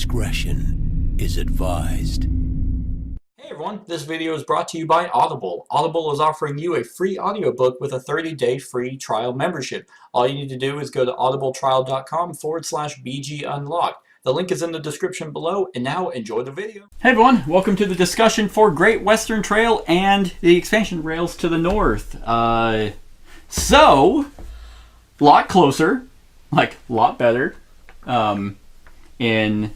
discretion is advised. Hey everyone, this video is brought to you by Audible. Audible is offering you a free audiobook with a 30-day free trial membership. All you need to do is go to audibletrial.com/bgunlocked. The link is in the description below, and now enjoy the video. Hey everyone, welcome to the discussion for Great Western Trail and the expansion rails to the north. So, a lot closer, like a lot better, in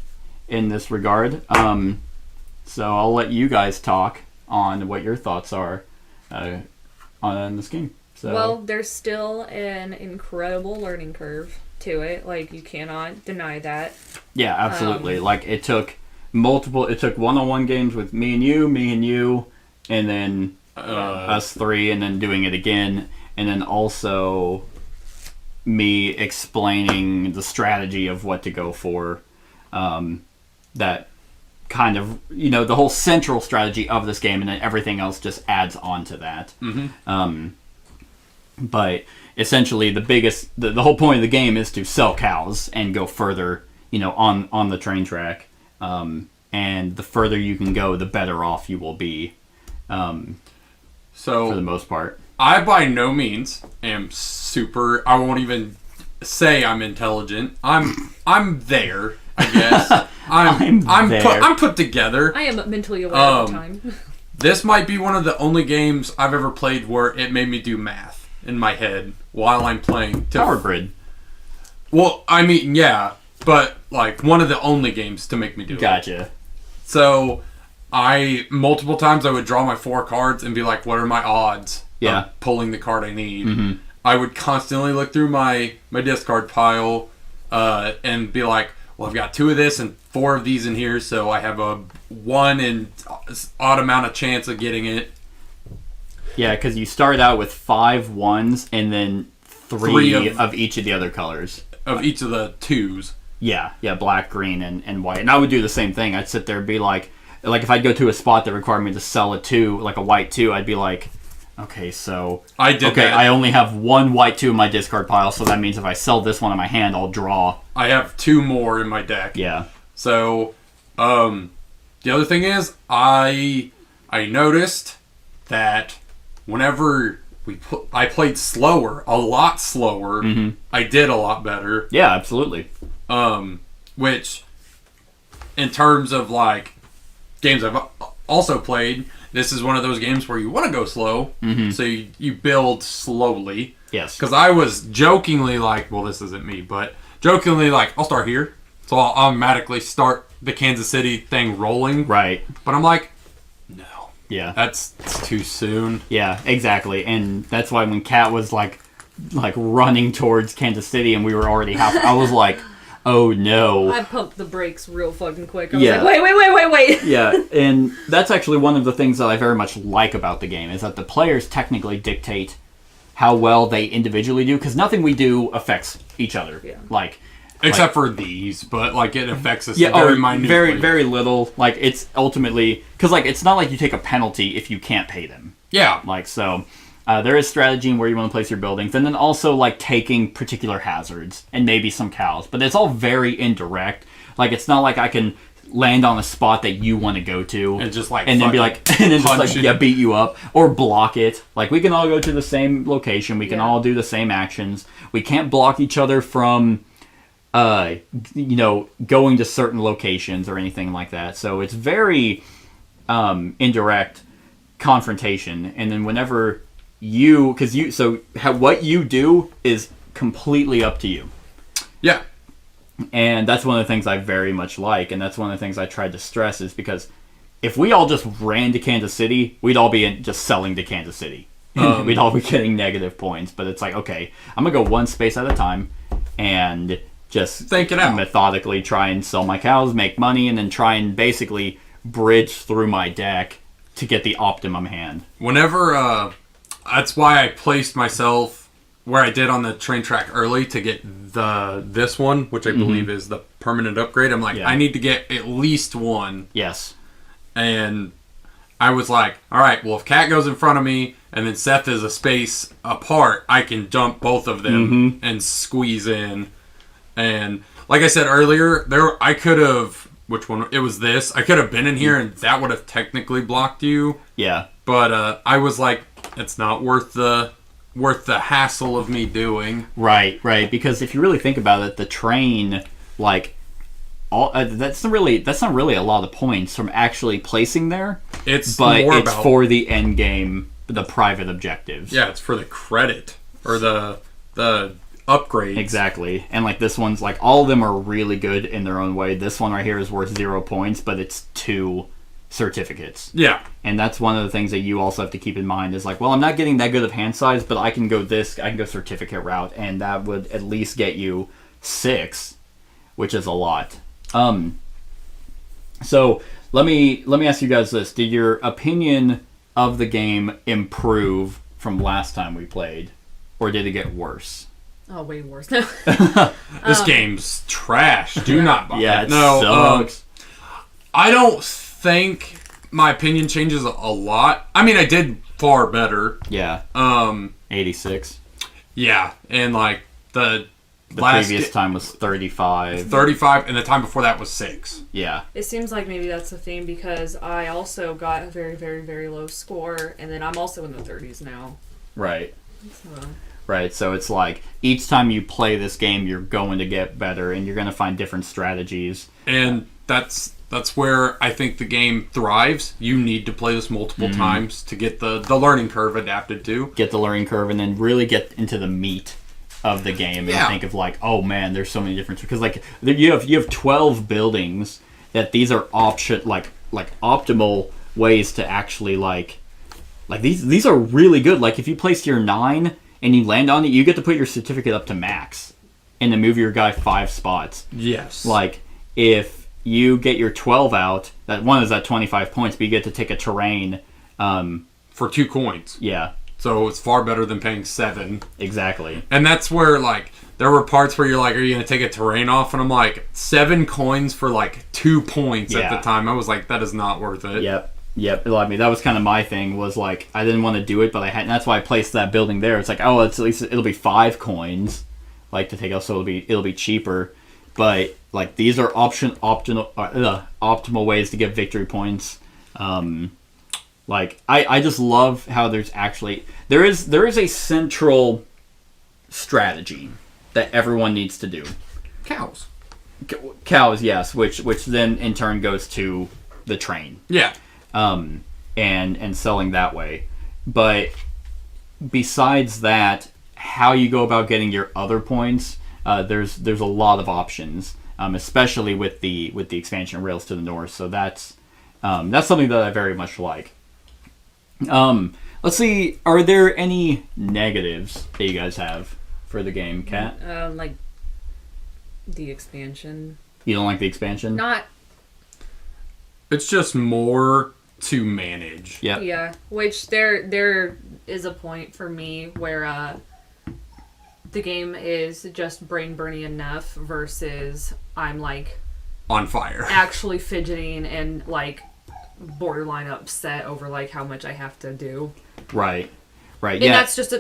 this regard. So I'll let you guys talk on what your thoughts are on this game. So. Well, there's still an incredible learning curve to it. Like, you cannot deny that. Yeah, absolutely. Like, it took one-on-one games with me and you, and then us three, and then doing it again, and then also me explaining the strategy of what to go for. That kind of, the whole central strategy of this game, and then everything else just adds on to that. Mm-hmm. But essentially, the whole point of the game is to sell cows and go further, on the train track. And the further you can go, the better off you will be. So for the most part, I by no means am I won't even say I'm intelligent. I'm there, I guess. I'm put together. I am mentally aware all the time. This might be one of the only games I've ever played where it made me do math in my head while I'm playing. Power Grid. Well, I mean, yeah, but like one of the only games to make me do it. Gotcha. So, multiple times I would draw my 4 cards and be like, what are my odds of pulling the card I need? Mm-hmm. I would constantly look through my discard pile and be like, well, I've got 2 of this and 4 of these in here, so I have a 1 in odd amount of chance of getting it. Yeah, because you start out with 5 1s and then 3 of each of the other colors. Of each of the 2s. Yeah, black, green, and white. And I would do the same thing. I'd sit there and be like if I'd go to a spot that required me to sell a 2, like a white 2, I'd be like, okay, so that. I only have 1 white 2 in my discard pile, so that means if I sell this one in my hand, I'll draw. I have 2 more in my deck. Yeah. So, the other thing is, I noticed that whenever I played slower, a lot slower, mm-hmm. I did a lot better. Yeah, absolutely. Which, in terms of like games I've also played, this is one of those games where you want to go slow, mm-hmm. so you build slowly. Yes. Because I was jokingly like, well, this isn't me, but jokingly like, I'll start here, so I'll automatically start the Kansas City thing rolling. Right. But I'm like, no. Yeah. That's too soon. Yeah, exactly. And that's why when Kat was like running towards Kansas City and we were already I was like, oh no. I pumped the brakes real fucking quick. I was like, wait. Yeah, and that's actually one of the things that I very much like about the game, is that the players technically dictate how well they individually do, because nothing we do affects each other. Yeah. Except for these, but it affects us very minutely. Very, very little. It's ultimately, because it's not like you take a penalty if you can't pay them. Yeah. There is strategy in where you want to place your buildings, and then also taking particular hazards and maybe some cows, but it's all very indirect. It's not like I can land on a spot that you want to go to and just and then be beat you up or block it. We can all go to the same location. We can all do the same actions. We can't block each other from going to certain locations or anything like that. So it's very indirect confrontation. And then whenever what you do is completely up to you. Yeah. And that's one of the things I very much like, and that's one of the things I tried to stress, is because if we all just ran to Kansas City, we'd all be just selling to Kansas City. We'd all be getting negative points. But it's okay, I'm going to go one space at a time and just think it out. Methodically try and sell my cows, make money, and then try and basically bridge through my deck to get the optimum hand. Whenever, that's why I placed myself where I did on the train track early to get this one, which I believe is the permanent upgrade. I'm like, I need to get at least one. Yes. And I was like, all right, well, if Kat goes in front of me and then Seth is a space apart, I can dump both of them and squeeze in. And like I said earlier, I could have which one. It was this. I could have been in here, and that would have technically blocked you. Yeah. But I was like, it's not worth the hassle of me doing. Right. Because if you really think about it, the train, like, that's not really a lot of points from actually placing there. It's for the end game, the private objectives. Yeah, it's for the credit or the upgrades. Exactly. And like this one's like all of them are really good in their own way. This one right here is worth 0 points, but it's 2 certificates. Yeah. And that's one of the things that you also have to keep in mind is like, well, I'm not getting that good of hand size, but I can go certificate route, and that would at least get you 6, which is a lot. So let me ask you guys this: did your opinion of the game improve from last time we played, or did it get worse? Oh, way worse. This game's trash. Do not buy it. No, sucks. I don't think my opinion changes a lot. I mean, I did far better. Yeah. 86. Yeah, and like the previous time was 35. 35, and the time before that was 6. Yeah. It seems like maybe that's the theme because I also got a very, very, very low score, and then I'm also in the 30s now. Right. So. Right, so it's like each time you play this game, you're going to get better, and you're going to find different strategies. And that's where I think the game thrives. You need to play this multiple times to get the learning curve adapted to. Get the learning curve, and then really get into the meat of the game and think of like, oh man, there's so many different, because like you have 12 buildings that these are optimal ways to actually like these are really good. Like if you place your 9 and you land on it, you get to put your certificate up to max and then move your guy 5 spots. Yes. Like if you get your 12 out, that one is at 25 points, but you get to take a terrain for 2 coins. Yeah. So it's far better than paying 7. Exactly. And that's where, like, there were parts where you're like, are you going to take a terrain off? And I'm like, 7 coins for, like, 2 points at the time. I was like, that is not worth it. Yep. I mean, that was kind of my thing, was like, I didn't want to do it, but I had, and that's why I placed that building there. It's like, oh, it's at least, it'll be 5 coins, like, to take out, so it'll be cheaper. But, like, these are optimal ways to get victory points. Like, I just love how there is a central strategy that everyone needs to do. Cows, yes, which then in turn goes to the train. Yeah. And selling that way. But besides that, how you go about getting your other points, there's a lot of options, especially with the expansion Rails to the North. So that's something that I very much like. Let's see. Are there any negatives that you guys have for the game, Kat? Like the expansion. You don't like the expansion? Not. It's just more to manage. Yep. Yeah. Which there is a point for me where the game is just brain burning enough versus I'm like on fire, actually fidgeting and like borderline upset over like how much I have to do. Right. And that's just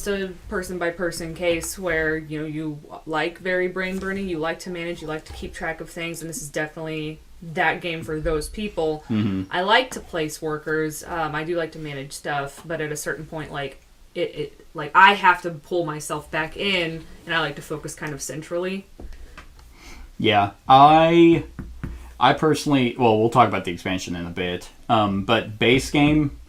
a person by person case where you like very brain burning, you like to manage, you like to keep track of things, and this is definitely that game for those people. Mm-hmm. I like to place workers. I do like to manage stuff, but at a certain point, like it like I have to pull myself back in, and I like to focus kind of centrally. Yeah, I personally, well, we'll talk about the expansion in a bit, but base game,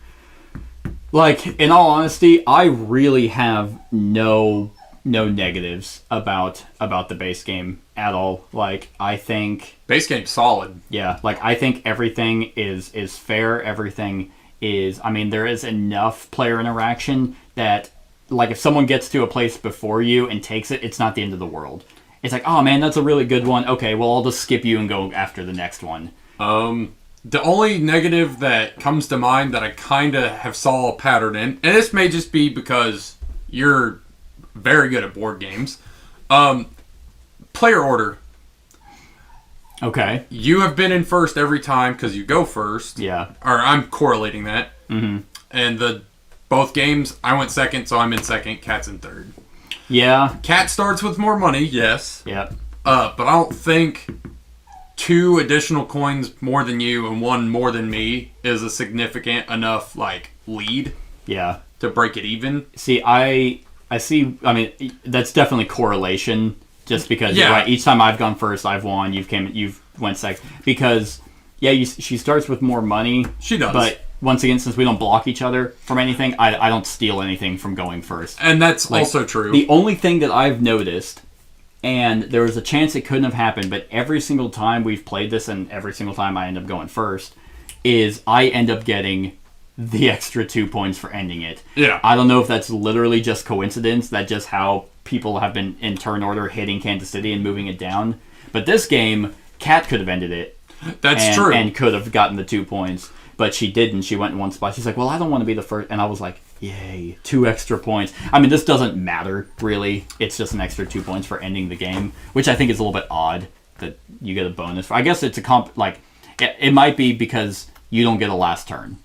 like, in all honesty, I really have no negatives about the base game at all. Like, I think base game's solid. Yeah, like, I think everything is fair. Everything is, I mean, there is enough player interaction that, like, if someone gets to a place before you and takes it, it's not the end of the world. It's like, oh man, that's a really good one. Okay, well, I'll just skip you and go after the next one. The only negative that comes to mind that I kind of have saw a pattern in, and this may just be because you're very good at board games, player order. Okay. You have been in first every time because you go first. Yeah. Or I'm correlating that. Mm-hmm. And both games, I went second, so I'm in second. Cat's in third. Yeah. Cat starts with more money, yes. Yep. But I don't think 2 additional coins more than you and 1 more than me is a significant enough like lead. Yeah. To break it even. See, I see. I mean, that's definitely correlation. Just because you're right, each time I've gone first, I've won. You've went second. Because she starts with more money. She does. But once again, since we don't block each other from anything, I don't steal anything from going first. And that's also true. The only thing that I've noticed, and there was a chance it couldn't have happened, but every single time we've played this, and every single time I end up going first, is I end up getting the extra 2 points for ending it. Yeah. I don't know if that's literally just coincidence, that just how people have been in turn order hitting Kansas City and moving it down. But this game, Kat could have ended it. That's true. And could have gotten the 2 points, but she didn't. She went in one spot. She's like, well, I don't want to be the first. And I was like, yay, 2 extra points. I mean, this doesn't matter, really. It's just an extra 2 points for ending the game, which I think is a little bit odd that you get a bonus for. I guess it's it might be because you don't get a last turn.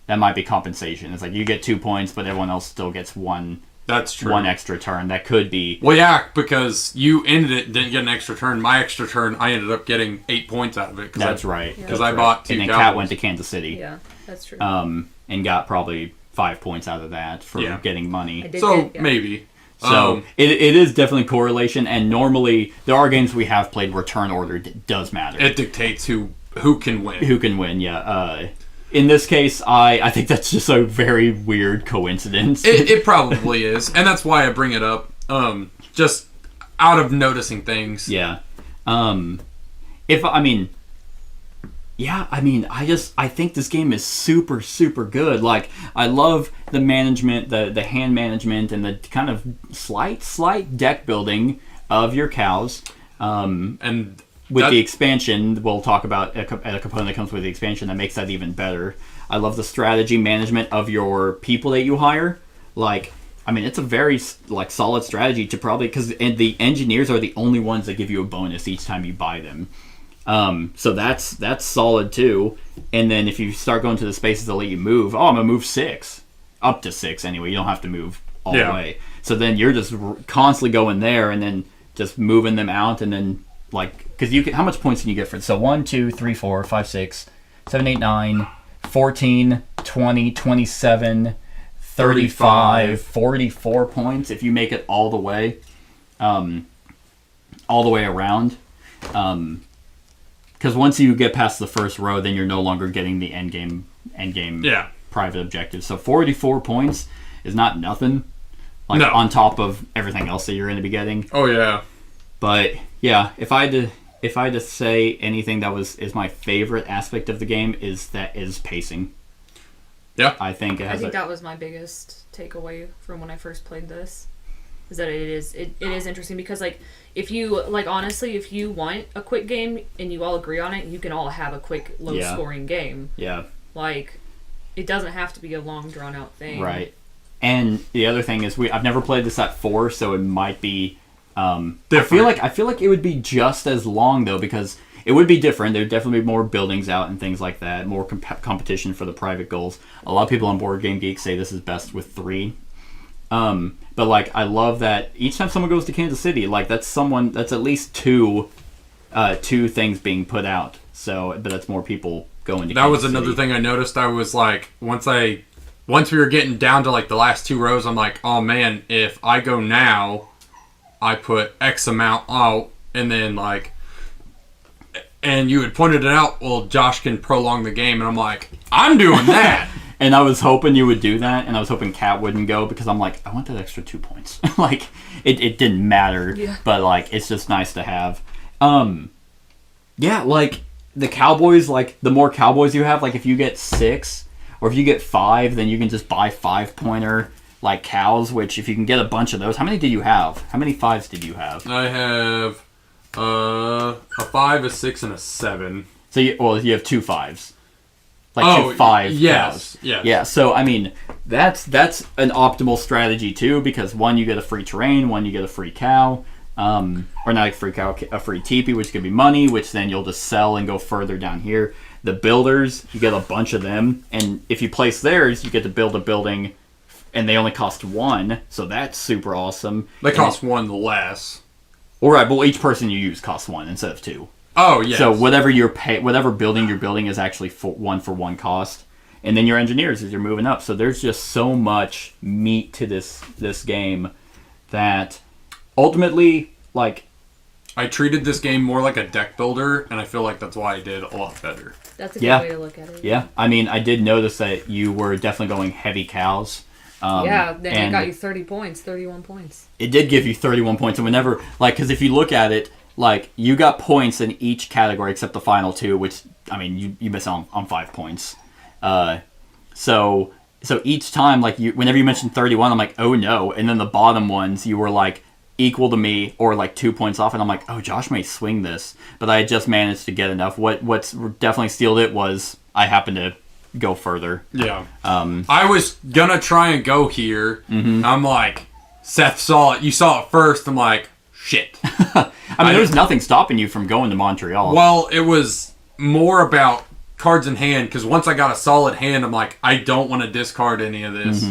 That might be compensation. It's like you get 2 points, but everyone else still gets one. That's true. One extra turn. That could be. Well, yeah, because you ended it, didn't get an extra turn. My extra turn, I ended up getting 8 points out of it. That's right. Because I bought 2 and then Cowboys. Kat went to Kansas City. Yeah, that's true. And got probably 5 points out of that for getting money. Maybe. So it is definitely correlation, and normally there are games we have played where turn order does matter. It dictates who can win. Who can win, yeah. In this case, I think that's just a very weird coincidence. It probably is, and that's why I bring it up. Just out of noticing things. Yeah. I think this game is super, super good. Like, I love the management, the hand management, and the kind of slight deck building of your cows. And with the expansion, we'll talk about a component that comes with the expansion that makes that even better. I love the strategy management of your people that you hire. Like, I mean, it's a very solid strategy to probably, because the engineers are the only ones that give you a bonus each time you buy them. So that's solid too. And then if you start going to the spaces that let you move, I'm gonna move 6, up to 6 anyway. You don't have to move all the way. So then you're just constantly going there and then just moving them out, and then because you can, how much points can you get for it? So 1, 2, 3, 4, 5, 6, 7, 8, 9, 14, 20, 27, 35, 44 points if you make it all the way around. Because once you get past the first row, then you're no longer getting the end game private objectives. So 44 points is not nothing. On top of everything else that you're going to be getting. Oh yeah. But yeah, if I had to say anything that is my favorite aspect of the game is pacing. Yeah. I think that was my biggest takeaway from when I first played this. Is that it is interesting because if you honestly, if you want a quick game and you all agree on it, you can all have a quick low scoring game. Yeah. It doesn't have to be a long drawn out thing. Right. And the other thing is I've never played this at 4, so it might be different. I feel like it would be just as long though, because it would be different. There'd definitely be more buildings out and things like that, more competition for the private goals. A lot of people on Board Game Geek say this is best with 3. But I love that each time someone goes to Kansas City, that's at least two things being put out. So, but that's more people going to That Kansas was another City. thing I noticed. I was once we were getting down to the last 2 rows, I'm like, oh man, if I go now, I put X amount out, and then and you had pointed it out, well, Josh can prolong the game, and I'm like, I'm doing that. And I was hoping you would do that, and I was hoping Kat wouldn't go, because I'm like, I want that extra 2 points. It didn't matter, but it's just nice to have. The Cowboys, the more Cowboys you have, if you get 6, or if you get 5, then you can just buy 5-pointer, cows, which if you can get a bunch of those, how many did you have? How many 5s did you have? I have a 5, a 6, and a 7. So you have 2 5s. 2 5 cows. Yes. Yeah, so I mean that's an optimal strategy too, because one, you get a free terrain, one, you get a free cow, or not a free cow, a free teepee, which could be money, which then you'll just sell and go further down here. The builders, you get a bunch of them, and if you place theirs, you get to build a building, and they only cost 1, so that's super awesome. They cost 1 less. All right, but each person you use costs 1 instead of 2. Oh, yes. So whatever building you're building is actually for one cost. And then your engineers as you're moving up. So there's just so much meat to this game that ultimately, like... I treated this game more like a deck builder, and I feel like that's why I did a lot better. That's a good way to look at it. Yeah. I mean, I did notice that you were definitely going heavy cows. Then it got you 30 points, 31 points. It did give you 31 points. And whenever... Like, because if you look at it, like, you got points in each category except the final two, which, I mean, you miss on 5 points. So each time, like, whenever you mentioned 31, I'm like, oh no. And then the bottom ones, you were like equal to me or like 2 points off, and I'm like, oh, Josh may swing this, but I had just managed to get enough. What's definitely sealed it was I happened to go further. Yeah. I was gonna try and go here. Mm-hmm. I'm like, Seth saw it. You saw it first. I'm like, shit. I mean, there was nothing stopping you from going to Montreal. Well, it was more about cards in hand, because once I got a solid hand, I'm like, I don't want to discard any of this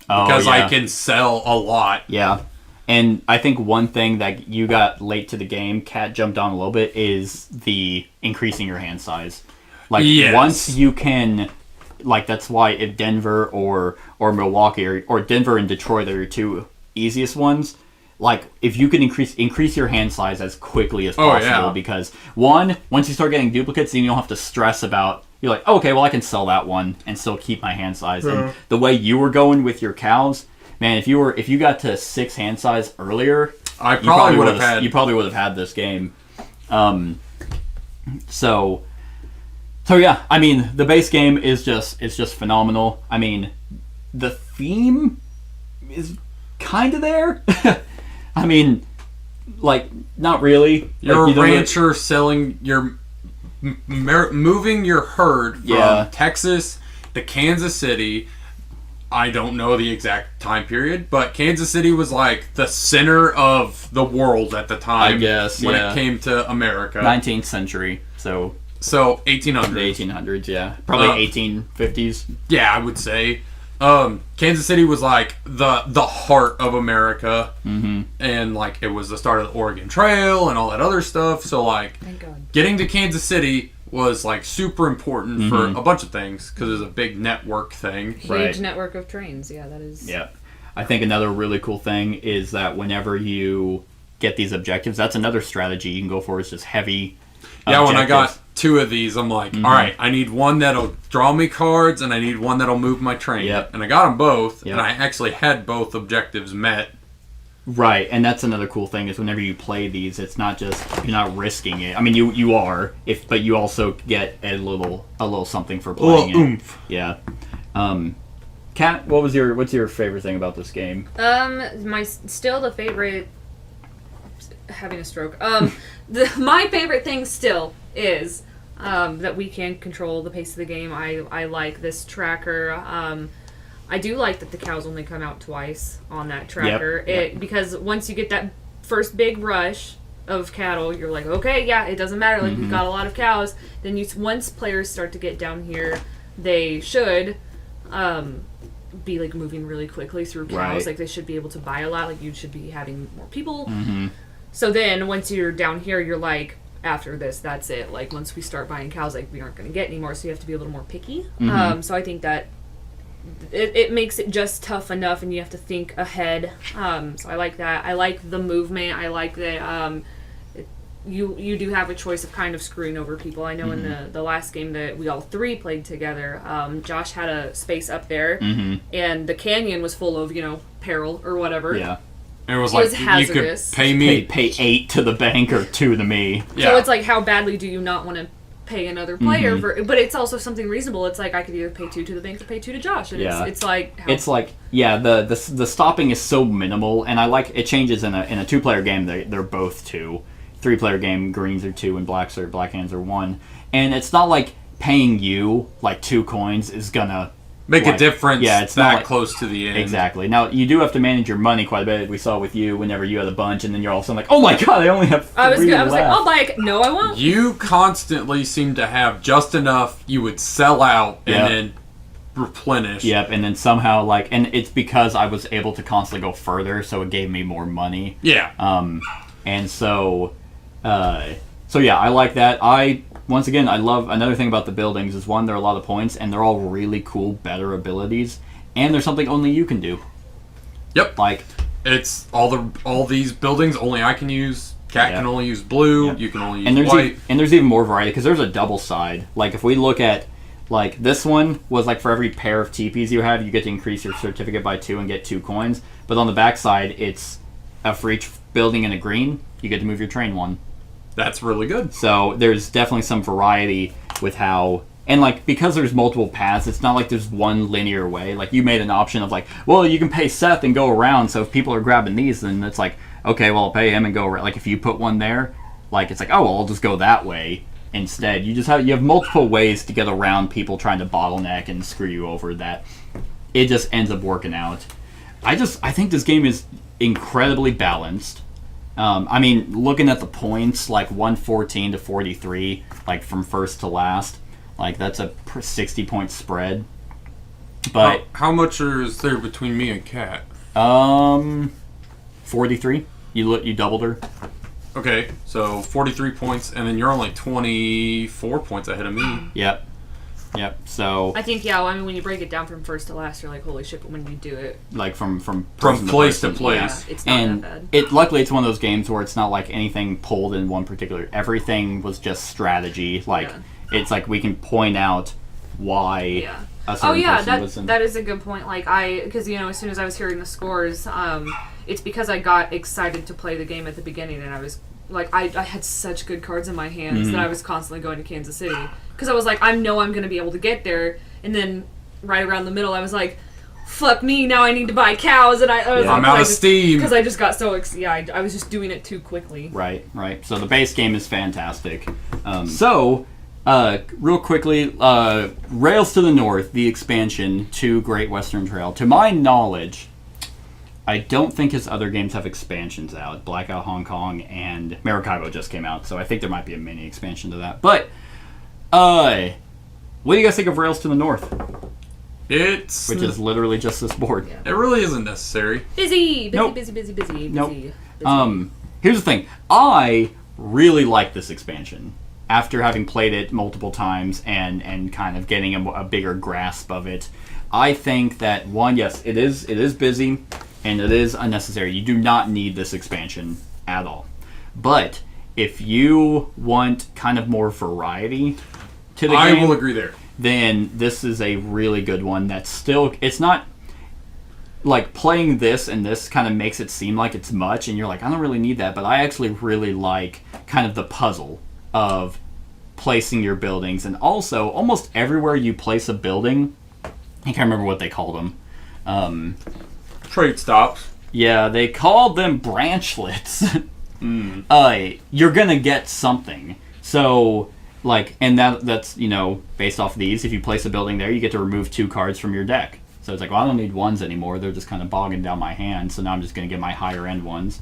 because I can sell a lot. Yeah. And I think one thing that you got late to the game, Kat jumped on a little bit, is the increasing your hand size. Like, once you can, like, that's why if Denver or Milwaukee or Denver and Detroit are your two easiest ones, like, if you can increase your hand size as quickly as possible, because once you start getting duplicates, then you don't have to stress about, you're like, oh, okay, well, I can sell that one and still keep my hand size. And the way you were going with your cows, man, if you got to 6 hand size earlier, you probably would have had this game. So yeah, I mean, the base game is just phenomenal. I mean, the theme is kind of there. I mean, like, not really. You're a rancher selling moving your herd from Texas to Kansas City. I don't know the exact time period, but Kansas City was like the center of the world at the time. I guess, when it came to America. 19th century, so 1800s. The 1800s, yeah. Probably 1850s. Yeah, I would say. Kansas City was like the heart of America, and like it was the start of the Oregon Trail and all that other stuff. So like, thank God, getting to Kansas City was like super important for a bunch of things because it's a big network thing. Huge network of trains. Yeah, that is. Yeah, I think another really cool thing is that whenever you get these objectives, that's another strategy you can go for. Is just heavy. Yeah, when I got 2 of these, I'm like, all right, I need one that'll draw me cards, and I need one that'll move my train. Yep. And I got them both, and I actually had both objectives met. Right, and that's another cool thing is whenever you play these, it's not just, you're not risking it. I mean, you are, but you also get a little something for playing it. Oomph. Yeah. Kat, what's your favorite thing about this game? Still the favorite. Having a stroke. My favorite thing still is that we can control the pace of the game. I like this tracker. I do like that the cows only come out twice on that tracker. Yep. Because once you get that first big rush of cattle, you're like, okay, yeah, it doesn't matter. Like, we've got a lot of cows. Then once players start to get down here, they should be like moving really quickly through cows. Right. Like, they should be able to buy a lot. Like, you should be having more people. So then, once you're down here, you're like, after this, that's it. Like, once we start buying cows, like, we aren't going to get any more, so you have to be a little more picky. So I think that it makes it just tough enough, and you have to think ahead. So I like that. I like the movement. I like that you do have a choice of kind of screwing over people. I know in the last game that we all 3 played together, Josh had a space up there, and the canyon was full of, peril or whatever. Yeah. And it was like, you could pay 8 to the bank or 2 to me. Yeah. So it's like, how badly do you not want to pay another player for? But it's also something reasonable. It's like, I could either pay 2 to the bank or pay 2 to Josh. And it's like... the stopping is so minimal, and I like, it changes in a 2-player game, they're both 2. 3-player game, greens are 2 and black hands are 1. And it's not like paying you, like, 2 coins is gonna... make a difference. Yeah, it's that not close to the end. Exactly. Now, you do have to manage your money quite a bit. We saw with you whenever you had a bunch, and then you're all of a sudden like, oh my god, I only have 3 I was left. like, I'll buy it. No, I won't. You constantly seem to have just enough you would sell out and then replenish. Yep, and then somehow, and it's because I was able to constantly go further, so it gave me more money. Yeah. And so So yeah, I like that. Once again, I love another thing about the buildings is one, they're a lot of points, and they're all really cool, better abilities, and there's something only you can do. Yep. Like it's all these buildings only I can use. Cat can only use blue. You can only use white. And there's even more variety because there's a double side. Like if we look at like this one was like for every pair of teepees you have, you get to increase your certificate by 2 and get 2 coins. But on the back side, it's for each building in a green, you get to move your train 1. That's really good. So there's definitely some variety with how. And, like, because there's multiple paths, it's not like there's one linear way. Like, you made an option of, like, well, you can pay Seth and go around, so if people are grabbing these, then it's like, okay, well, I'll pay him and go around. Like, if you put one there, like, it's like, oh, well, I'll just go that way instead. You have multiple ways to get around people trying to bottleneck and screw you over that it just ends up working out. I think this game is incredibly balanced. I mean, looking at the points, like, 114 to 43, like, from first to last. Like, that's a 60-point spread. But how much is there between me and Kat? 43. You doubled her. Okay, so 43 points, and then you're only 24 points ahead of me. Yep. So I think when you break it down from first to last, you're like, holy shit! But when you do it, like from place to place, it's not that bad. Luckily it's one of those games where it's not like anything pulled in one particular. Everything was just strategy. Like. Yeah. It's like we can point out why a certain person was in. That is a good point. Like because as soon as I was hearing the scores, it's because I got excited to play the game at the beginning, and I was like, I had such good cards in my hands that I was constantly going to Kansas City because I was like, I know I'm going to be able to get there, and then right around the middle, I was like, fuck me, now I need to buy cows, and I was I'm out of steam because I just got so excited. I was just doing it too quickly. Right. So the base game is fantastic. Real quickly, Rails to the North, the expansion to Great Western Trail. To my knowledge, I don't think his other games have expansions out. Blackout Hong Kong and Maracaibo just came out, so I think there might be a mini expansion to that. But, what do you guys think of Rails to the North? Which is literally just this board. Yeah. It really isn't necessary. Busy. Nope. Busy. Nope. Here's the thing. I really like this expansion. After having played it multiple times and kind of getting a bigger grasp of it, I think that yes, it is busy and it is unnecessary. You do not need this expansion at all. But if you want kind of more variety to the game, I will agree there. Then this is a really good one. That's still, it's not like playing this and this kind of makes it seem like it's much, and you're like, I don't really need that. But I actually really like kind of the puzzle of placing your buildings, and also almost everywhere you place a building, I can't remember what they called them. Trade stops. Yeah, they called them branchlets. You're gonna get something. So, like, and that's based off of these. If you place a building there, you get to remove 2 cards from your deck. So it's like, well, I don't need ones anymore. They're just kind of bogging down my hand. So now I'm just gonna get my higher end ones.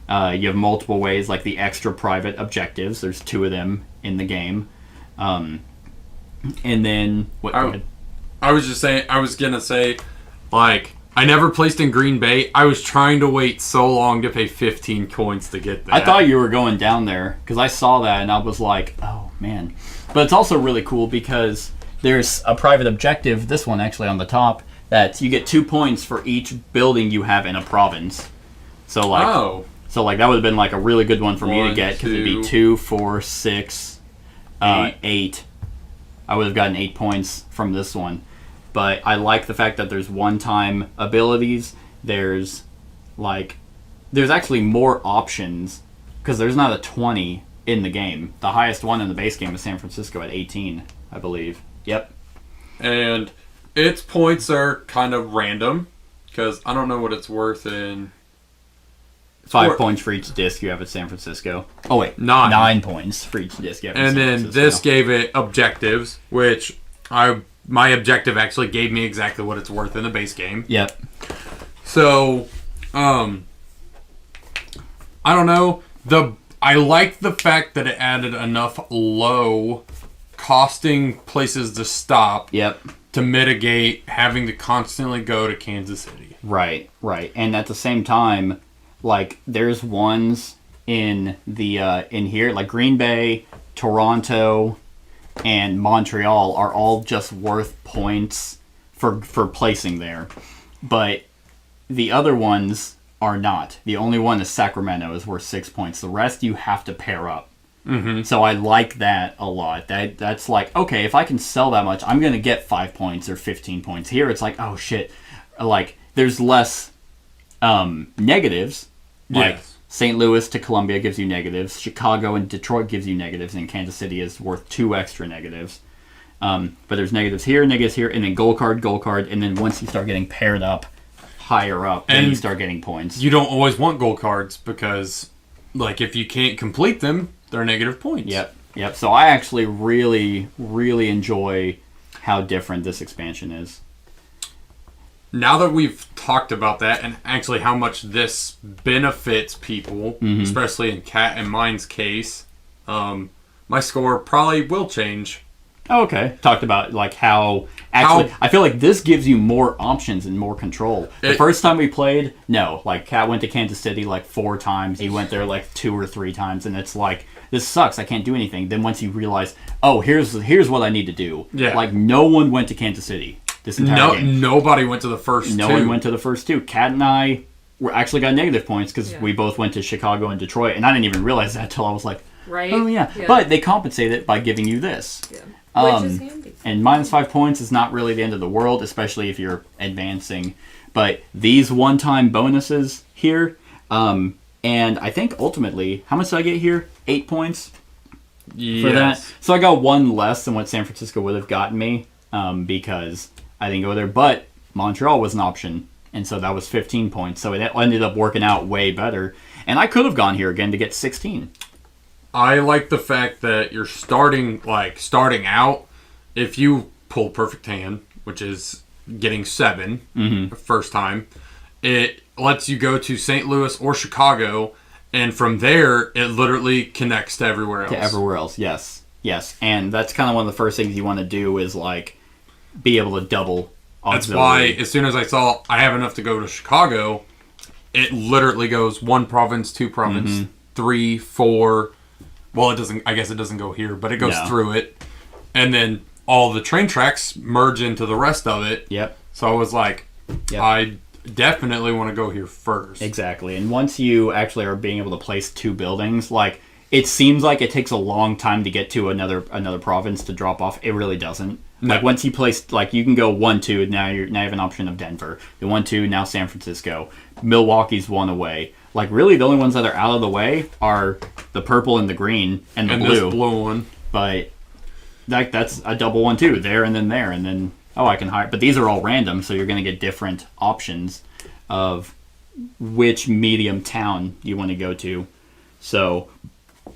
You have multiple ways, like the extra private objectives. There's 2 of them in the game. And then... I was going to say, like, I never placed in Green Bay. I was trying to wait so long to pay 15 coins to get that. I thought you were going down there, because I saw that, and I was like, oh, man. But it's also really cool, because there's a private objective, this one actually on the top, that you get 2 points for each building you have in a province. So, like... So, like, that would have been, like, a really good one for me to get, because it'd be 2, 4, 6, 8. I would have gotten 8 points from this one. But I like the fact that there's one-time abilities. There's actually more options, because there's not a 20 in the game. The highest one in the base game is San Francisco at 18, I believe. Yep. And its points are kind of random, because I don't know what it's worth in... 5 points for each disc you have at San Francisco. Oh, wait. 9 points for each disc you have at San Francisco. And then this gave it objectives, which my objective actually gave me exactly what it's worth in the base game. Yep. So, I don't know. I like the fact that it added enough low costing places to stop. Yep. To mitigate having to constantly go to Kansas City. Right. And at the same time... Like, there's ones in here, like Green Bay, Toronto, and Montreal are all just worth points for placing there. But the other ones are not. The only one is Sacramento is worth 6 points. The rest you have to pair up. Mm-hmm. So I like that a lot. That's like, okay, if I can sell that much, I'm going to get 5 points or 15 points. Here it's like, oh shit, like there's less negatives. Like Yes. St. Louis to Columbia gives you negatives. Chicago and Detroit gives you negatives, and Kansas City is worth 2 extra negatives. But there's negatives here, and then goal card, and then once you start getting paired up higher up, then you start getting points. You don't always want goal cards because, like, if you can't complete them, they're negative points. Yep. So I actually really, really enjoy how different this expansion is. Now that we've talked about that and actually how much this benefits people, especially in Kat and mine's case, my score probably will change. Oh, okay. Talked about like how I feel like this gives you more options and more control. The first time we played, no, like Kat went to Kansas City like 4 times. You went there like 2 or 3 times, and it's like, this sucks. I can't do anything. Then once you realize, oh, here's what I need to do. Yeah. Like no one went to Kansas City this entire game. Nobody went to the first 2. No one went to the first 2. Kat and I actually got negative points because we both went to Chicago and Detroit, and I didn't even realize that until I was like, right? Oh yeah. But they compensate it by giving you this. Yeah. Which is handy. And -5 points is not really the end of the world, especially if you're advancing. But these one-time bonuses here, and I think ultimately, how much did I get here? 8 points for that. So I got 1 less than what San Francisco would have gotten me because I didn't go there. But Montreal was an option, and so that was 15 points. So it ended up working out way better. And I could have gone here again to get 16. I like the fact that you're starting out. If you pull perfect hand, which is getting 7 first time, it lets you go to St. Louis or Chicago, and from there it literally connects to everywhere else. Yes. And that's kind of one of the first things you want to do is like be able to double That's auxiliary. why as soon as I saw I have enough to go to Chicago, it literally goes 1 province, 2 province, 3, 4. Well, it doesn't. I guess it doesn't go here, but it goes through it, and then all the train tracks merge into the rest of it. Yep. So I was like, I definitely want to go here first. Exactly. And once you actually are being able to place 2 buildings, like it seems like it takes a long time to get to another province to drop off. It really doesn't. No. Like once you place, like you can go 1, 2. Now you have an option of Denver. The 1, 2. Now San Francisco. Milwaukee's 1 away. Like really, the only ones that are out of the way are the purple and the green and the blue. This blue one. But that's a double 1, 2. There and then I can hire. But these are all random, so you're going to get different options of which medium town you want to go to. So,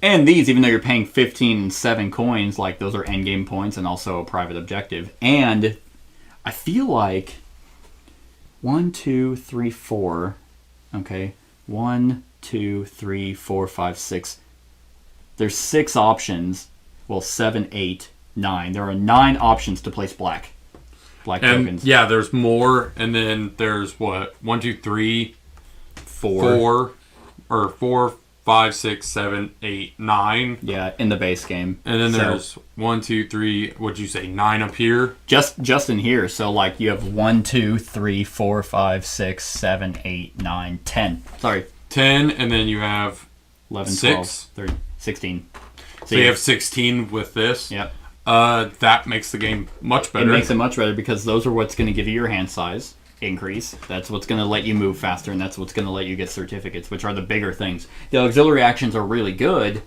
and these, even though you're paying 15 and 7 coins, like those are endgame points and also a private objective. And I feel like 1, 2, 3, 4. Okay. 1, 2, 3, 4, 5, 6. There's 6 options. Well, 7, 8, 9. There are 9 options to place black tokens. Yeah, there's more, and then there's what 1, 2, 3, 4, 5, 6, 7, 8, 9. Yeah, in the base game. And then there's 1, 2, 3. What'd you say? 9 up here. Just in here. So like you have 1, 2, 3, 4, 5, 6, 7, 8, 9, 10. Sorry, 10, and then you have 11, 6. 12, 13, 16. So you have 16 with this. Yep. That makes the game much better. It makes it much better because those are what's going to give you your hand size increase. That's what's going to let you move faster, and that's what's going to let you get certificates, which are the bigger things. The auxiliary actions are really good,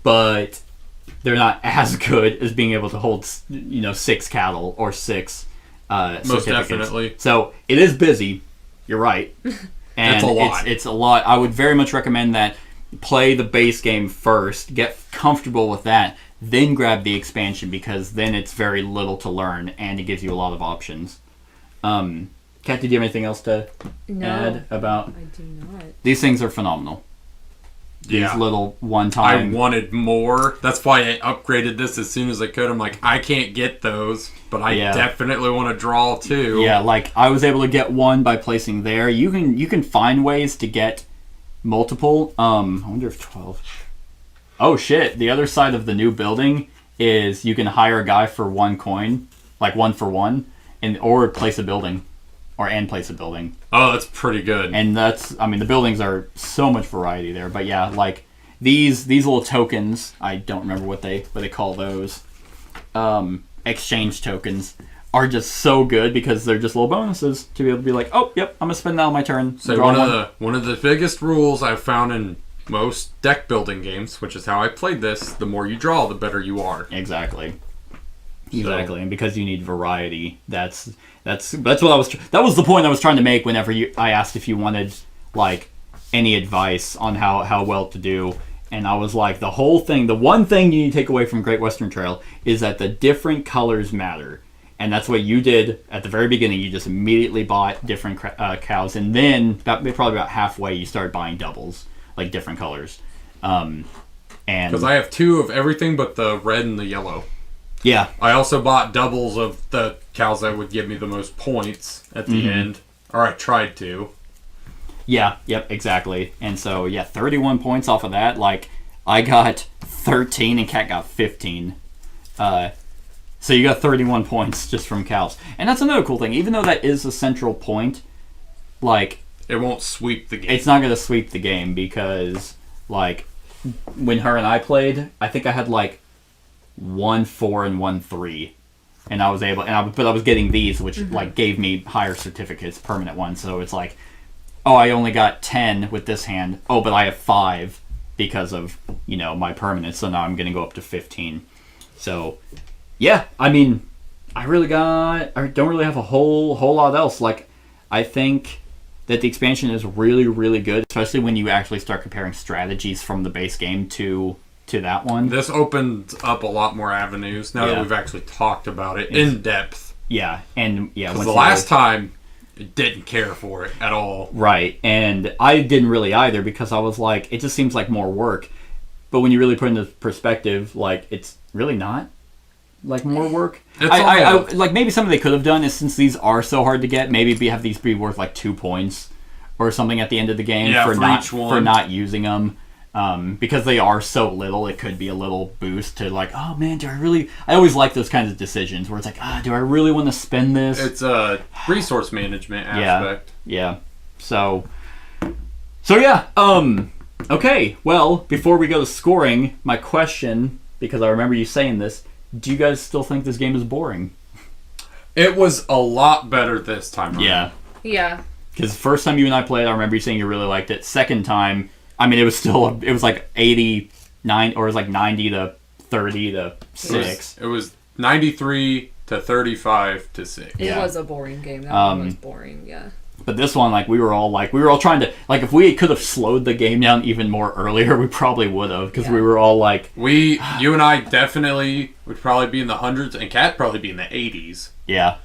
but they're not as good as being able to hold 6 cattle or 6 certificates. Most definitely. So it is busy. You're right. And it's a lot. It's a lot. I would very much recommend that play the base game first, get comfortable with that, then grab the expansion because then it's very little to learn and it gives you a lot of options. Kat, did you have anything else to add about? I do not. These things are phenomenal. These little one-time... I wanted more. That's why I upgraded this as soon as I could. I'm like, I can't get those, but I definitely want to draw too. Yeah, like I was able to get 1 by placing there. You can find ways to get multiple. I wonder if 12. Oh shit! The other side of the new building is you can hire a guy for 1 coin, like 1 for 1, or place a building, and place a building. Oh, that's pretty good. And the buildings are so much variety there. But yeah, like these little tokens, I don't remember what they call those, exchange tokens, are just so good because they're just little bonuses to be able to be like, oh, yep, I'm gonna spend that on my turn. So one of the biggest rules I've found in most deck building games, which is how I played this, the more you draw, the better you are. Exactly. And because you need variety, that's what I was. That was the point I was trying to make whenever I asked if you wanted like any advice on how well to do. And I was like, the one thing you need to take away from Great Western Trail is that the different colors matter. And that's what you did at the very beginning. You just immediately bought different cows. And then, probably about halfway, you started buying doubles, like different colors. And because I have 2 of everything but the red and the yellow. Yeah. I also bought doubles of the cows that would give me the most points at the end. Or I tried to. Yeah, yep, exactly. And so, yeah, 31 points off of that. Like, I got 13 and Kat got 15. So you got 31 points just from cows. And that's another cool thing. Even though that is the central point, like... it won't sweep the game. It's not going to sweep the game because, like, when her and I played, I think I had, like, 1-4 and 1-3. And I was able... but I was getting these, which, like, gave me higher certificates, permanent ones. So it's like, oh, I only got 10 with this hand. Oh, but I have 5 because of, my permanents. So now I'm going to go up to 15. So... yeah, I mean, I don't really have a whole lot else. Like, I think that the expansion is really, really good, especially when you actually start comparing strategies from the base game to that one. This opens up a lot more avenues now that we've actually talked about it in depth. Yeah, and yeah. Because the last time, I didn't care for it at all. Right, and I didn't really either because I was like, it just seems like more work. But when you really put it into perspective, like, it's really not. Like more work. I like maybe something they could have done is since these are so hard to get, maybe have these be worth like 2 points or something at the end of the game for not using them. Because they are so little, it could be a little boost to like, oh man, I always like those kinds of decisions where it's like, do I really want to spend this? It's a resource management aspect. Yeah. So yeah. Okay. Well, before we go to scoring, my question, because I remember you saying this. Do you guys still think this game is boring? It was a lot better this time around. Yeah. Yeah. Because first time you and I played, I remember you saying you really liked it. Second time, I mean, it was like 89, or it was like 90 to 30 to 6. It was 93 to 35 to 6. It was a boring game. That one was boring, yeah. But this one, like, we were all trying to, like, if we could have slowed the game down even more earlier, we probably would have, because we were all like... you and I definitely would probably be in the hundreds, and Kat probably be in the 80s. Yeah.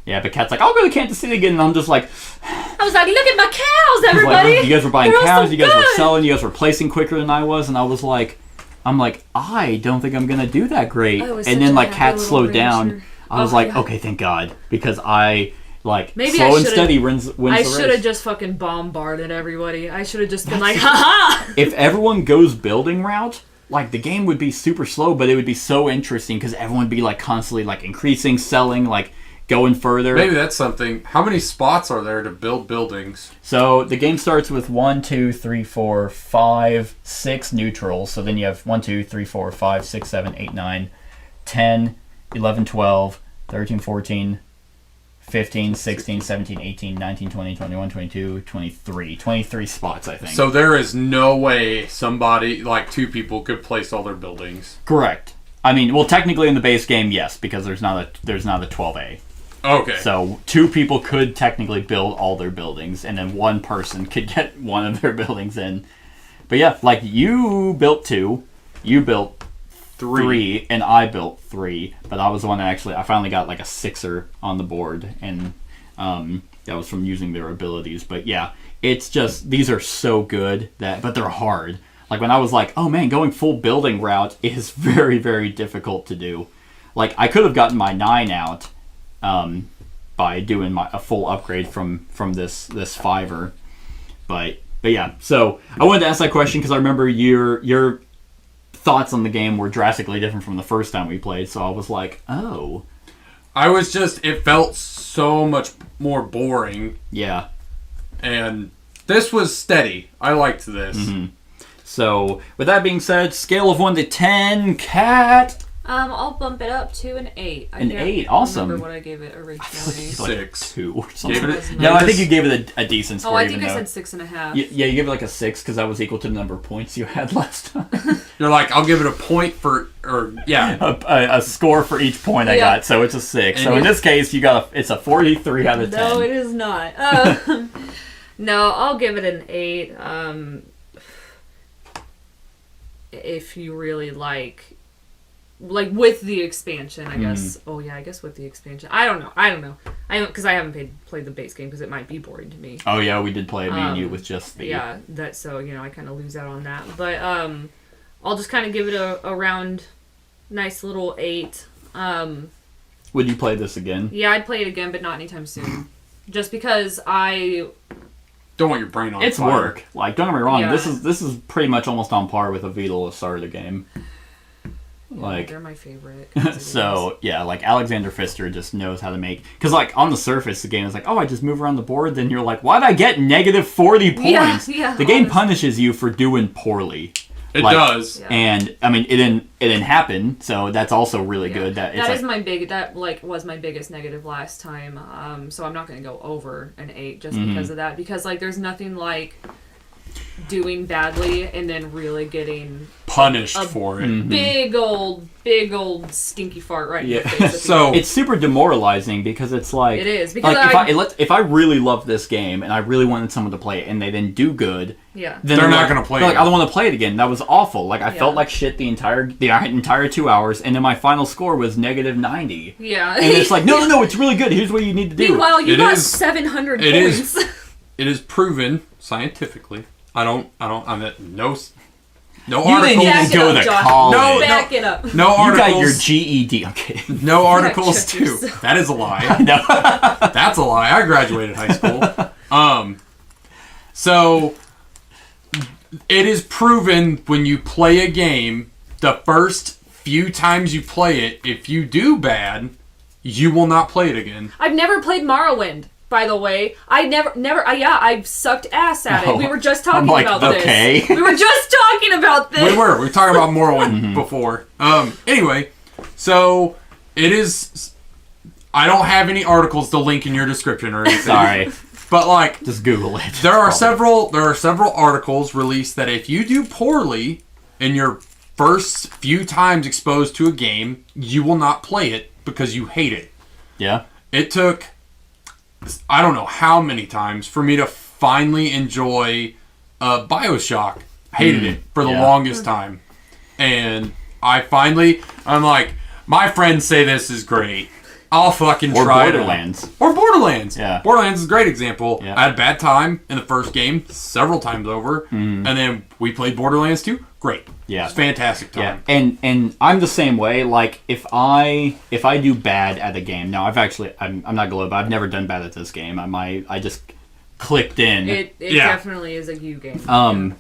Yeah, but Kat's like, I'll go to Kansas City again, and I'm just like... I was like, look at my cows, everybody! Like, you guys were buying cows, you guys were selling, you guys were placing quicker than I was, and I was like... I don't think I'm going to do that great. And then, like, Kat slowed down. I was like, okay, thank God, because I... Like, maybe slow and steady wins the race. I should have just fucking bombarded everybody. I should have just been like, haha! If everyone goes building route, like, the game would be super slow, but it would be so interesting because everyone would be, like, constantly, like, increasing, selling, like, going further. Maybe that's something. How many spots are there to build buildings? So, the game starts with 1, 2, 3, 4, 5, 6 neutrals. So then you have 1, 2, 3, 4, 5, 6, 7, 8, 9, 10, 11, 12, 13, 14... 15, 16, 17, 18, 19, 20, 21, 22, 23. 23 spots, I think. So there is no way somebody, like 2 people, could place all their buildings. Correct. I mean, well, technically in the base game, yes, because there's not a 12A. Okay. So 2 people could technically build all their buildings, and then 1 person could get one of their buildings in. But yeah, like you built 2, you built 3, and I built 3, but I was the one that I finally got like a 6er on the board, and that was from using their abilities. But yeah, it's just, these are so good, but they're hard. Like when I was like, oh man, going full building route is very, very difficult to do. Like I could have gotten my 9 out by doing a full upgrade from this 5er, but But yeah, so I wanted to ask that question because I remember your thoughts on the game were drastically different from the first time we played. So I was like, oh. I was just, it felt so much more boring. Yeah. And this was steady. I liked this. Mm-hmm. So, with that being said, scale of 1 to 10, Cat. I'll bump it up to an 8. An 8, awesome. I remember what I gave it originally. Like 6. 2 or something. Nice. No, I think you gave it a decent score. Oh, I think I said 6.5. Yeah, you gave it like a 6 because that was equal to the number of points you had last time. You're like, I'll give it a point for, or yeah. a score for each point I got, so it's a 6. So in this case, it's a 43 out of 10. No, it is not. No, I'll give it an 8. If you really like with the expansion, I guess. Oh yeah, I guess with the expansion. I don't know. Because I haven't played the base game because it might be boring to me. Oh yeah, we did play me and you with just the. Yeah, so I kind of lose out on that. But I'll just kind of give it a round, nice little 8. Would you play this again? Yeah, I'd play it again, but not anytime soon. Just because I don't want your brain on it's fire. Work. Like, don't get me wrong. Yeah. This is pretty much almost on par with a Beetle starter game. Like, they're my favorite. So yeah, like Alexander Pfister just knows how to make. Because like on the surface, the game is like, oh, I just move around the board. Then you're like, why did I get negative 40 points? Yeah, the game punishes you for doing poorly. It does. Yeah. And I mean, it didn't happen. So that's also really good. That was my biggest negative last time. So I'm not going to go over an 8 just because of that. Because like, there's nothing like doing badly and then really getting punished for it. Big old stinky fart right in your face. So it's super demoralizing because it's like it is because like if I really love this game and I really wanted someone to play it and they didn't do good, then they're not going to play it. Like, I don't want to play it again. That was awful. Like I felt like shit the entire 2 hours, and then my final score was negative 90. Yeah, and it's like no, it's really good. Here's what you need to do. Meanwhile, you got 700 points. It is proven scientifically. I'm no You articles. didn't even go to college. Back it up. No articles. You got your GED. Okay. No articles too. That is a lie. No. That's a lie. I graduated high school. So it is proven when you play a game, the first few times you play it, if you do bad, you will not play it again. I've never played Morrowind. By the way, I've sucked ass at it. We were just talking about this. We were just talking about this. We were talking about Morrowind before. Anyway, so it is. I don't have any articles to link in your description or anything. Sorry, but like, just Google it. There are several articles released that if you do poorly in your first few times exposed to a game, you will not play it because you hate it. Yeah. It took, I don't know how many times for me to finally enjoy BioShock. Hated it for the longest time. And I'm like, my friends say this is great. I'll fucking try Borderlands. it. Or Borderlands. Yeah. Borderlands is a great example. Yeah. I had a bad time in the first game several times over. And then we played Borderlands 2. Great. Yeah. It's a fantastic time. Yeah. And I'm the same way. Like if I do bad at a game, now I'm not global, but I've never done bad at this game. I just clicked in. It definitely is a you game.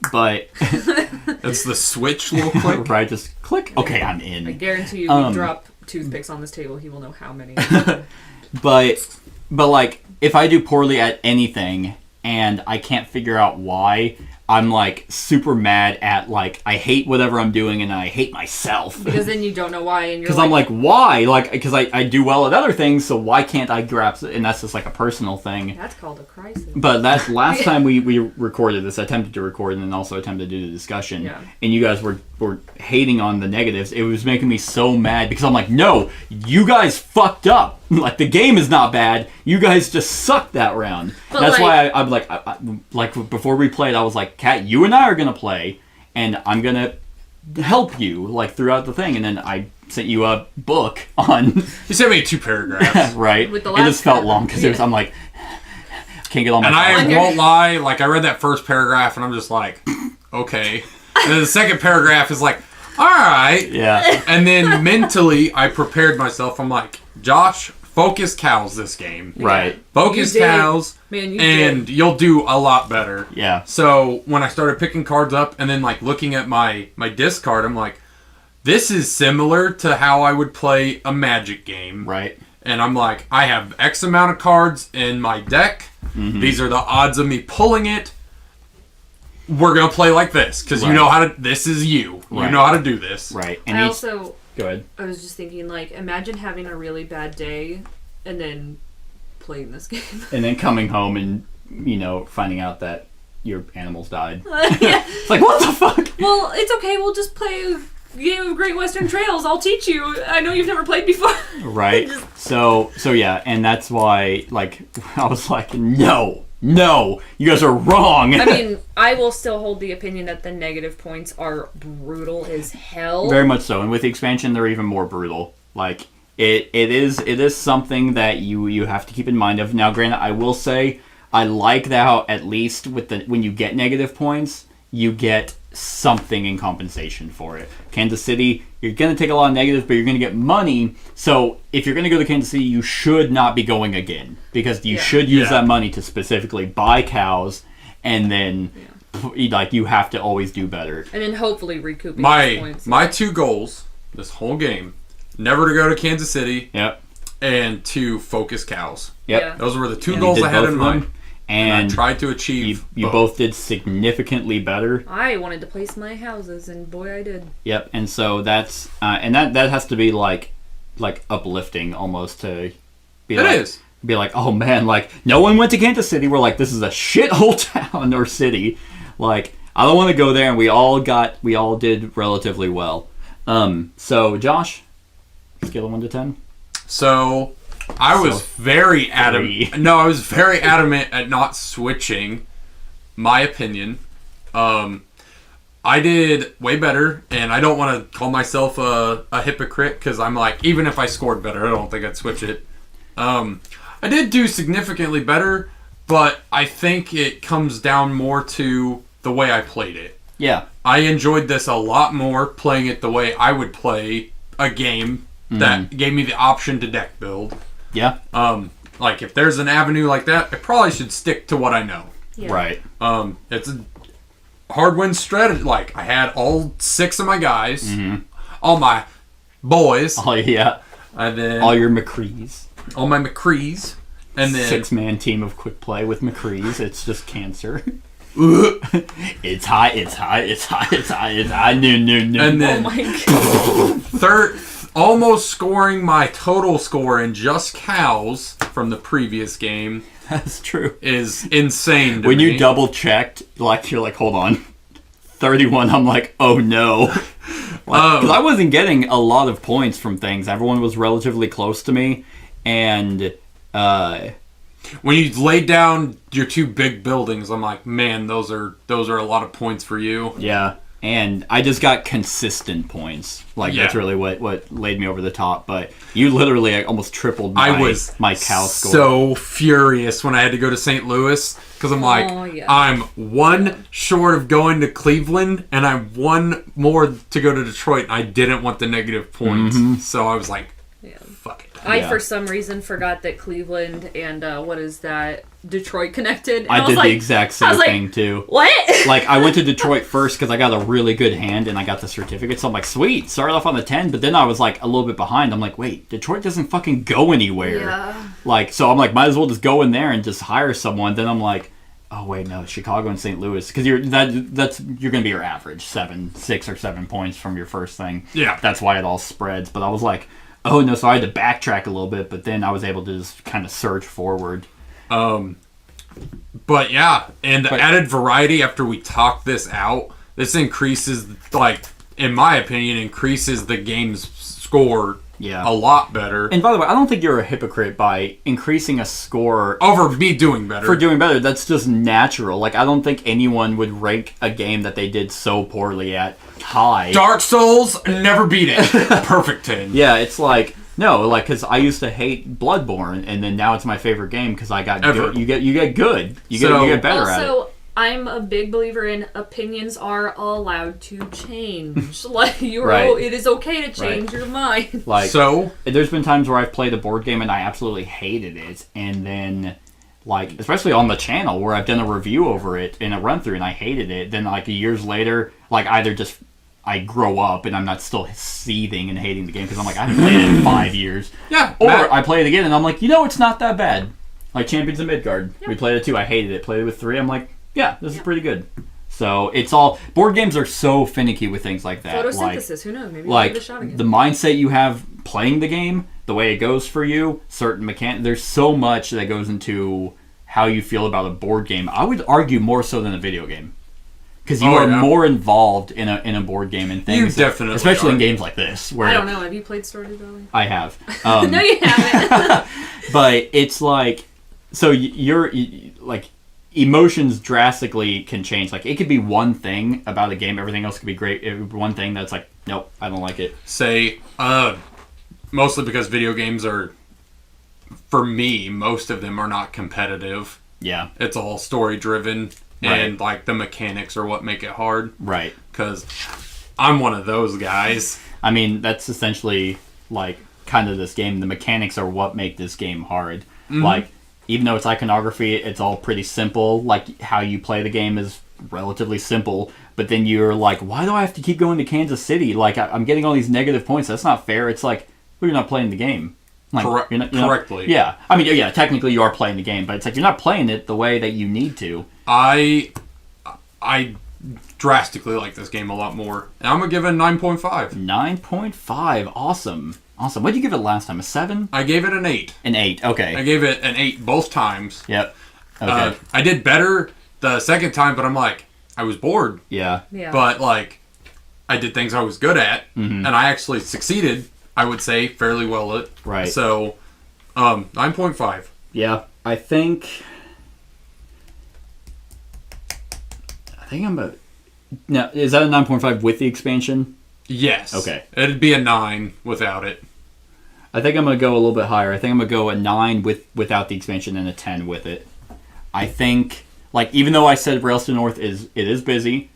But it's the Switch little click. Right, just click. Okay, I'm in. I guarantee you, we drop toothpicks on this table, he will know how many. But like if I do poorly at anything and I can't figure out why, I'm like super mad at like I hate whatever I'm doing and I hate myself because then you don't know why and you're because I'm like why because I do well at other things, so why can't I grasp it? And that's just like a personal thing. That's called a crisis. But that's last time we recorded this, I attempted to record and then also attempted to do the discussion, and you guys were hating on the negatives. It was making me so mad because I'm like, no, you guys fucked up. Like the game is not bad. You guys just sucked that round. But that's why I'm like, like before we played, I was like, Kat, you and I are gonna play, and I'm gonna help you like throughout the thing. And then I sent you a book on. You sent me 2 paragraphs. Right. It just felt long because I'm like, can't get all my. And I won't lie, like I read that first paragraph and I'm just like, okay. And then the second paragraph is like, all right. Yeah. And then mentally, I prepared myself. I'm like, Josh, focus cows this game. Right. Focus cows, and you'll do a lot better. Yeah. So when I started picking cards up and then like looking at my discard, I'm like, this is similar to how I would play a Magic game. Right. And I'm like, I have X amount of cards in my deck. Mm-hmm. These are the odds of me pulling it. We're going to play like this because you know how to... This is you. You know how to do this. Right. And also... Go ahead. I was just thinking, like, imagine having a really bad day and then playing this game. And then coming home and, finding out that your animals died. Yeah. It's like, what the fuck? Well, it's okay. We'll just play a game of Great Western Trails. I'll teach you. I know you've never played before. Right. So yeah, and that's why, like, I was like, no, you guys are wrong. I mean, I will still hold the opinion that the negative points are brutal as hell. Very much so, and with the expansion, they're even more brutal. Like, it is something that you have to keep in mind of. Now, granted, I will say, I like that how at least when you get negative points, you get something in compensation for it. Kansas City, you're going to take a lot of negatives, but you're going to get money. So if you're going to go to Kansas City, you should not be going again because you should use that money to specifically buy cows, and then like you have to always do better. And then hopefully recouping my points. My two goals this whole game: never to go to Kansas City. Yep. And to focus cows. Yep. Yeah. Those were the two goals I had in mind. And I tried to achieve you both did significantly better. I wanted to place my houses, and boy, I did. Yep, and so that's and that has to be like uplifting almost to be be like, oh man, like no one went to Kansas City. We're like, this is a shithole town or city. Like I don't want to go there, and we all did relatively well. So Josh, scale of 1 to 10. So. I was very adamant. No, I was very adamant at not switching. My opinion. I did way better, and I don't want to call myself a hypocrite because I'm like, even if I scored better, I don't think I'd switch it. I did do significantly better, but I think it comes down more to the way I played it. Yeah. I enjoyed this a lot more playing it the way I would play a game that gave me the option to deck build. Yeah. Like if there's an avenue like that, I probably should stick to what I know. Yeah. Right. It's a hard win strategy. Like I had all 6 of my guys, all my boys. Oh yeah. And then all your McCrees. All my McCrees. And then 6-man team of quick play with McCrees. It's just cancer. It's high. No. And then oh my God. Almost scoring my total score in just cows from the previous game. That's true. Is insane to when me. You double checked, like you're like, hold on, 31. I'm like, oh no, because I wasn't getting a lot of points from things. Everyone was relatively close to me, and when you laid down your 2 big buildings, I'm like, man, those are a lot of points for you. Yeah. And I just got consistent points. Like, that's really what laid me over the top. But you literally almost tripled my cow score. So furious when I had to go to St. Louis. Because I'm like, I'm 1 short of going to Cleveland. And I'm 1 more to go to Detroit. And I didn't want the negative points. So I was like, fuck it. I, for some reason, forgot that Cleveland and, Detroit connected. And I did the exact same thing, too. What? Like, I went to Detroit first because I got a really good hand and I got the certificate. So I'm like, sweet. Started off on the 10, but then I was, like, a little bit behind. I'm like, wait, Detroit doesn't fucking go anywhere. Yeah. Like, so I'm like, might as well just go in there and just hire someone. Then I'm like, oh, wait, no, Chicago and St. Louis. Because you're going to be your average, 6 or 7 points from your first thing. Yeah. That's why it all spreads. But I was like, oh, no, so I had to backtrack a little bit, but then I was able to just kind of surge forward. But yeah, and the added variety after we talk this out, this increases, like, in my opinion, increases the game's score a lot better. And by the way, I don't think you're a hypocrite by increasing a score over me doing better. For doing better, that's just natural. Like, I don't think anyone would rank a game that they did so poorly at high. Dark Souls, never beat it. Perfect 10. Yeah, it's like, no, like, because I used to hate Bloodborne, and then now it's my favorite game because I got good. You get good. You get better at it. Also, I'm a big believer in opinions are allowed to change. Like Right. it is okay to change your mind. Like, So there's been times where I've played a board game and I absolutely hated it, and then, like, especially on the channel where I've done a review over it in a run through and I hated it. Then, like, years later, like, either just I grow up and I'm not still seething and hating the game because I'm like, I haven't played it in 5 years. yeah, Or Matt, I play it again and I'm like, it's not that bad. Like Champions of Midgard, we played it 2. I hated it. Played it with 3. I'm like, yeah, this is pretty good. So it's all board games are so finicky with things like that. Photosynthesis, who knows? Maybe Like give it a shot again. the mindset you have playing the game, the way it goes for you, certain mechanics. There's so much that goes into how you feel about a board game. I would argue more so than a video game. Because you are more involved in a board game and things. You definitely especially are. in games like this. Where I don't know. Have you played Stardew Valley? I have. No, you haven't. But it's like, so you're like, emotions drastically can change. Like, it could be one thing about a game, everything else could be great. One thing that's like, nope, I don't like it. say mostly because video games are, for me, most of them are not competitive. Yeah. It's all story driven, and like the mechanics are what make it hard. Right. Because I'm one of those guys. I mean, that's essentially like kind of this game. The mechanics are what make this game hard. Mm-hmm. Like, even though it's iconography, it's all pretty simple. Like, how you play the game is relatively simple. But then you're like, why do I have to keep going to Kansas City? Like, I'm getting all these negative points. That's not fair. It's like, well, you're not playing the game. Like, Correctly. Yeah. I mean, yeah, technically you are playing the game, but it's like you're not playing it the way that you need to. I drastically like this game a lot more. And I'm going to give it a 9.5. 9.5. Awesome. Awesome. What did you give it last time? A 7? I gave it an 8. An 8. Okay. I gave it an 8 both times. Yep. Okay. I did better the second time, but I'm like, I was bored. Yeah. But, like, I did things I was good at, and I actually succeeded, I would say, fairly well at. Right. So, 9.5. Yeah. I think I'm a... Now, is that a 9.5 with the expansion? Yes. Okay. It'd be a 9 without it. I think I'm going to go a little bit higher. I think I'm going to go a 9 without the expansion and a 10 with it. I think, like, even though I said Rails to North it is busy,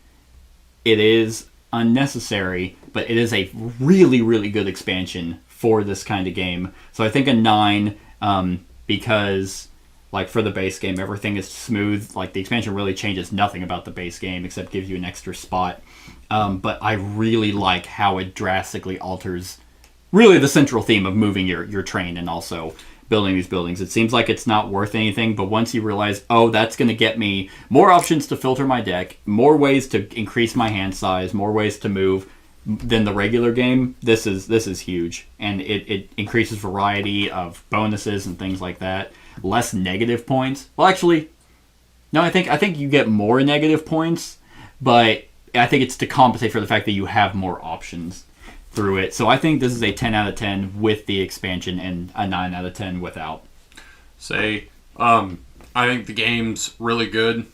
it is unnecessary, but it is a really, really good expansion for this kind of game. So I think a 9, because, like, for the base game, everything is smooth. Like, the expansion really changes nothing about the base game except gives you an extra spot. But I really like how it drastically alters really the central theme of moving your train and also building these buildings. It seems like it's not worth anything, but once you realize, oh, that's going to get me more options to filter my deck, more ways to increase my hand size, more ways to move than the regular game, this is huge. And it increases variety of bonuses and things like that. Less negative points. Well, actually, no, I think you get more negative points, but I think it's to compensate for the fact that you have more options through it. So I think this is a 10 out of 10 with the expansion and a 9 out of 10 without. I think the game's really good,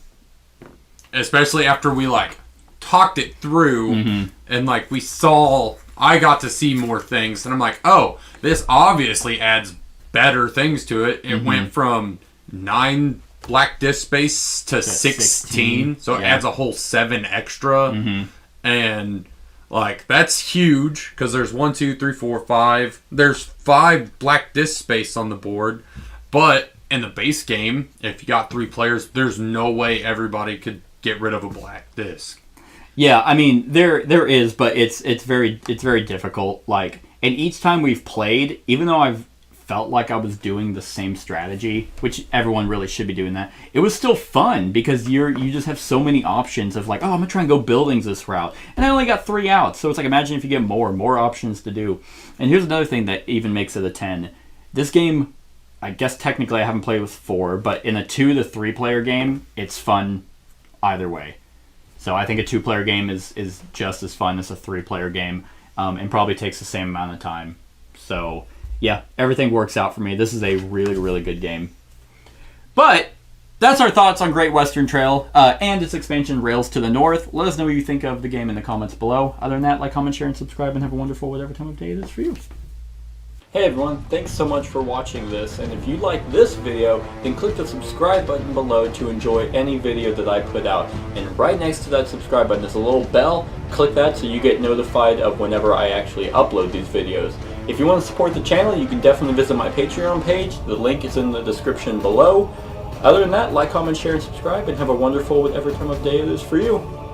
especially after we like talked it through and like I got to see more things, and I'm like, oh, this obviously adds better things to it. It went from 9 black disk space to 16, so it adds a whole 7 extra, and like that's huge because there's 1, 2, 3, 4, 5. There's 5 black disk space on the board, but in the base game, if you got 3 players, there's no way everybody could get rid of a black disk. Yeah, I mean there is, but it's very difficult. Like, and each time we've played, even though I've felt like I was doing the same strategy, which everyone really should be doing that, it was still fun because you just have so many options of like, oh, I'm gonna try and go buildings this route, and I only got 3 outs, so it's like, imagine if you get more options to do. And here's another thing that even makes it a 10. This game, I guess technically I haven't played with 4, but in a 2 to 3 player game, it's fun either way. So I think a 2-player game is just as fun as a 3-player game, and probably takes the same amount of time. So yeah, everything works out for me. This is a really, really good game. But that's our thoughts on Great Western Trail and its expansion, Rails to the North. Let us know what you think of the game in the comments below. Other than that, like, comment, share, and subscribe, and have a wonderful whatever time of day it is for you. Hey everyone, thanks so much for watching this, and if you like this video, then click the subscribe button below to enjoy any video that I put out. And right next to that subscribe button is a little bell. Click that so you get notified of whenever I actually upload these videos. If you want to support the channel, you can definitely visit my Patreon page. The link is in the description below. Other than that, like, comment, share, and subscribe, and have a wonderful whatever time of day it is for you.